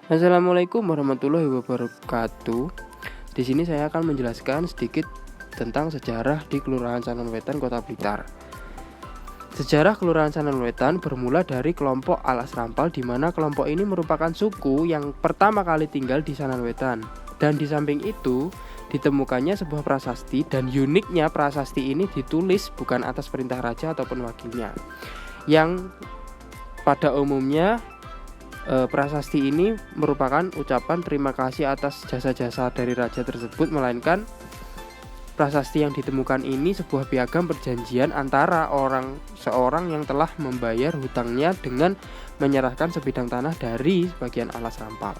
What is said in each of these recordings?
Assalamualaikum warahmatullahi wabarakatuh. Di sini saya akan menjelaskan sedikit tentang sejarah di Kelurahan Sanan Wetan, Kota Blitar. Sejarah Kelurahan Sanan Wetan bermula dari kelompok Alas Rampal, di mana kelompok ini merupakan suku yang pertama kali tinggal di Sanan Wetan. Dan di samping itu ditemukannya sebuah prasasti, dan uniknya prasasti ini ditulis bukan atas perintah raja ataupun wakilnya. Yang pada umumnya prasasti ini merupakan ucapan terima kasih atas jasa-jasa dari raja tersebut, melainkan prasasti yang ditemukan ini sebuah piagam perjanjian antara seorang yang telah membayar hutangnya dengan menyerahkan sebidang tanah dari sebagian Alas Rampal.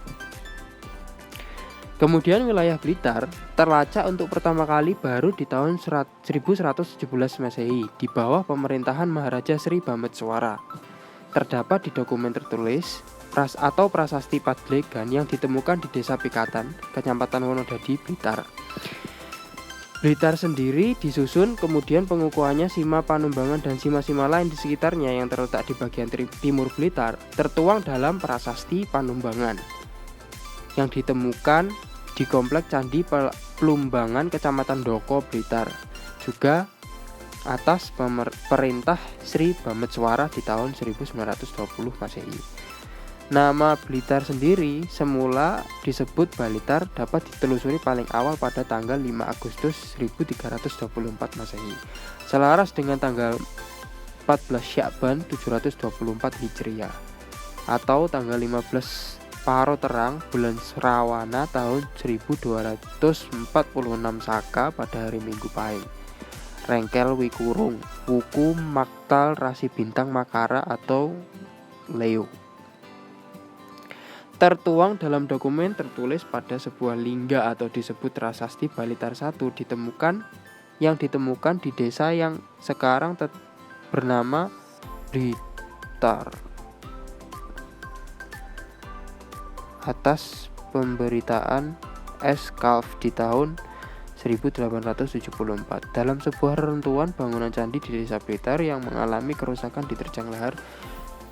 Kemudian wilayah Blitar terlacak untuk pertama kali baru di tahun 1117 Masehi di bawah pemerintahan Maharaja Sri Bametswara. Terdapat di dokumen tertulis atau prasasti Padlegan yang ditemukan di Desa Pikatan, Kecamatan Wonodadi, Blitar. Blitar sendiri disusun, kemudian pengukuhannya Sima Panumbangan dan sima-sima lain di sekitarnya yang terletak di bagian timur Blitar tertuang dalam prasasti Panumbangan yang ditemukan di Komplek Candi Plumbangan, Kecamatan Doko, Blitar, juga atas perintah Sri Bametswara di tahun 1920 Masehi. Nama Blitar sendiri semula disebut Balitar dapat ditelusuri paling awal pada tanggal 5 Agustus 1324 Masehi, selaras dengan tanggal 14 Sya'ban 724 Hijriah, atau tanggal 15 Paro Terang bulan Srawana tahun 1246 Saka pada hari Minggu Pahing. Rengkel Wikurung, Wuku Maktal Rasi Bintang Makara atau Leo. Tertuang dalam dokumen tertulis pada sebuah lingga atau disebut prasasti Balitar 1 yang ditemukan di desa yang sekarang bernama Blitar atas pemberitaan S. Kalf di tahun 1874 dalam sebuah reruntuhan bangunan candi di Desa Blitar yang mengalami kerusakan diterjang lahar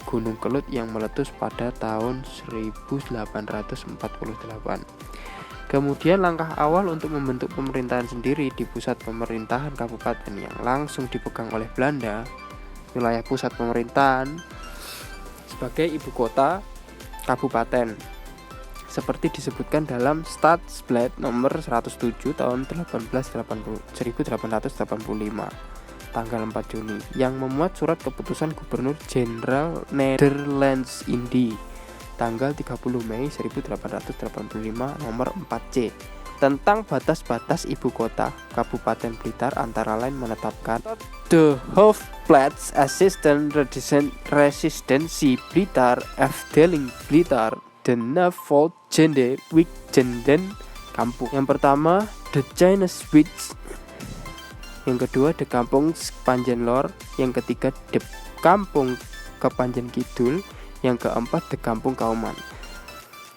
Gunung Kelut yang meletus pada tahun 1848. Kemudian langkah awal untuk membentuk pemerintahan sendiri di pusat pemerintahan kabupaten yang langsung dipegang oleh Belanda. Wilayah pusat pemerintahan sebagai ibu kota kabupaten, seperti disebutkan dalam Stadsblad nomor 107 tahun 1885 tanggal 4 Juni yang memuat surat keputusan Gubernur Jenderal Nederlands Indie tanggal 30 Mei 1885 nomor 4C tentang batas-batas ibu kota Kabupaten Blitar, antara lain menetapkan The Hoofdplaats Assistant Residency Blitar, Afdeling Blitar, de Navolgende Wijkenden Kampung. Yang pertama The Chinese Wits, yang kedua De Kampung Panjenlor, yang ketiga De Kampung Kepanjen Kidul, yang keempat De Kampung Kauman.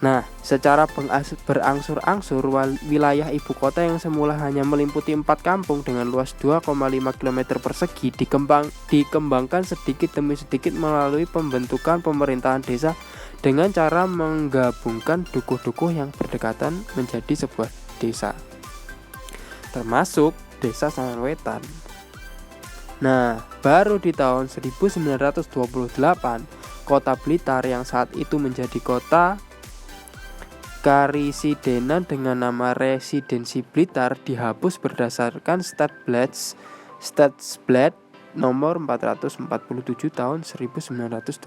Nah, secara berangsur-angsur wilayah ibu kota yang semula hanya meliputi 4 kampung dengan luas 2,5 km persegi dikembangkan sedikit demi sedikit melalui pembentukan pemerintahan desa dengan cara menggabungkan dukuh-dukuh yang berdekatan menjadi sebuah desa, termasuk Desa Sanan Wetan. Nah, baru di tahun 1928 kota Blitar yang saat itu menjadi kota karisidenan dengan nama Residensi Blitar dihapus berdasarkan Stadsblad nomor 447 tahun 1928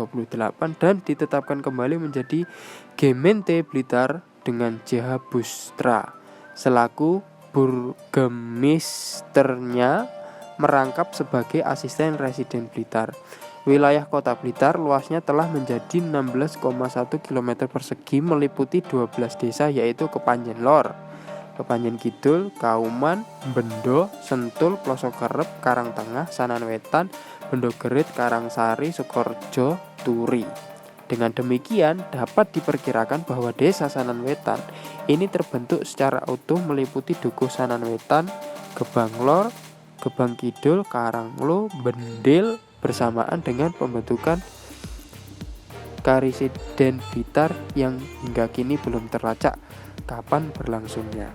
dan ditetapkan kembali menjadi Gemeente Blitar dengan JH Boelstra selaku burgemisternya merangkap sebagai asisten residen Blitar. Wilayah kota Blitar luasnya telah menjadi 16,1 km persegi meliputi 12 desa, yaitu Kepanjen Lor, Kepanjen Kidul, Kauman, Bendo, Sentul, Plosokerep, Karangtengah, Sanan Wetan, Bendogerit, Karangsari, Sukorjo, Turi. Dengan demikian dapat diperkirakan bahwa Desa Sanan Wetan ini terbentuk secara utuh meliputi Dukuh Sanan Wetan, Gebang Lor, Gebang Kidul, Karanglo, Bendil bersamaan dengan pembentukan Karesiden Blitar yang hingga kini belum terlacak kapan berlangsungnya.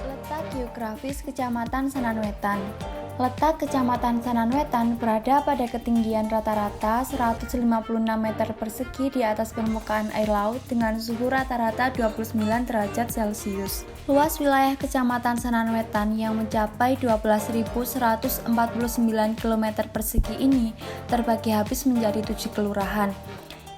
Letak geografis Kecamatan Sanan Wetan. Letak Kecamatan Sanan Wetan berada pada ketinggian rata-rata 156 meter persegi di atas permukaan air laut dengan suhu rata-rata 29 derajat Celcius. Luas wilayah Kecamatan Sanan Wetan yang mencapai 12.149 km persegi ini terbagi habis menjadi 7 kelurahan,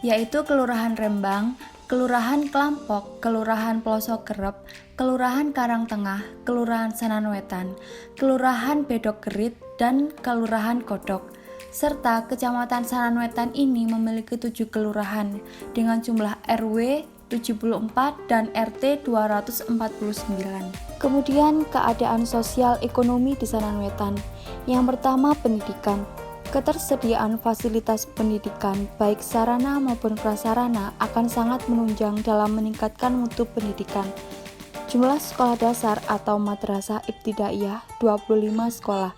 yaitu Kelurahan Rembang, Kelurahan Kelampok, Kelurahan Pelosok Kerep, Kelurahan Karangtengah, Kelurahan Sanan Wetan, Kelurahan Bedok Gerit, dan Kelurahan Godok. Serta Kecamatan Sanan Wetan ini memiliki 7 kelurahan dengan jumlah RW 74 dan RT 249. Kemudian keadaan sosial ekonomi di Sanan Wetan. Yang pertama, pendidikan. Ketersediaan fasilitas pendidikan, baik sarana maupun prasarana, akan sangat menunjang dalam meningkatkan mutu pendidikan. Jumlah sekolah dasar atau madrasah ibtidaiyah 25 sekolah,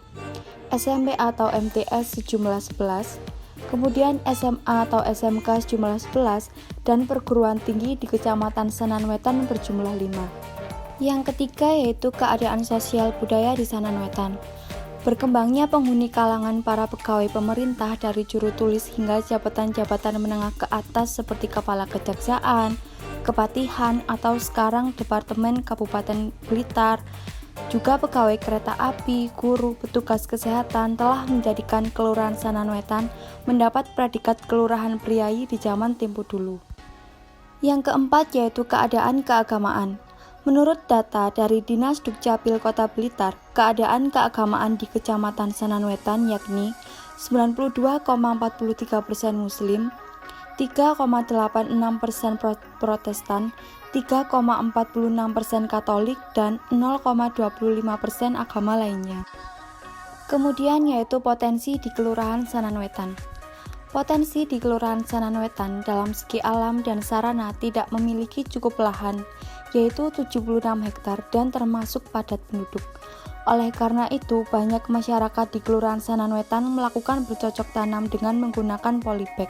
SMP atau MTS sejumlah 11, kemudian SMA atau SMK sejumlah 11, dan perguruan tinggi di Kecamatan Sanan Wetan berjumlah 5. Yang ketiga yaitu keadaan sosial budaya di Sanan Wetan. Berkembangnya penghuni kalangan para pegawai pemerintah dari juru tulis hingga jabatan-jabatan menengah ke atas seperti kepala kejaksaan, kepatihan, atau sekarang Departemen Kabupaten Blitar, juga pegawai kereta api, guru, petugas kesehatan telah menjadikan Kelurahan Sanan Wetan mendapat predikat Kelurahan Priayi di zaman tempo dulu. Yang keempat yaitu keadaan keagamaan. Menurut data dari Dinas Dukcapil Kota Blitar, keadaan keagamaan di Kecamatan Sanan Wetan yakni 92,43% Muslim, 3,86% Protestan, 3,46% Katolik, dan 0,25% agama lainnya. Kemudian yaitu potensi di Kelurahan Sanan Wetan. Potensi di Kelurahan Sanan Wetan dalam segi alam dan sarana tidak memiliki cukup lahan, yaitu 76 hektar dan termasuk padat penduduk. Oleh karena itu, banyak masyarakat di Kelurahan Sanan Wetan melakukan bercocok tanam dengan menggunakan polybag.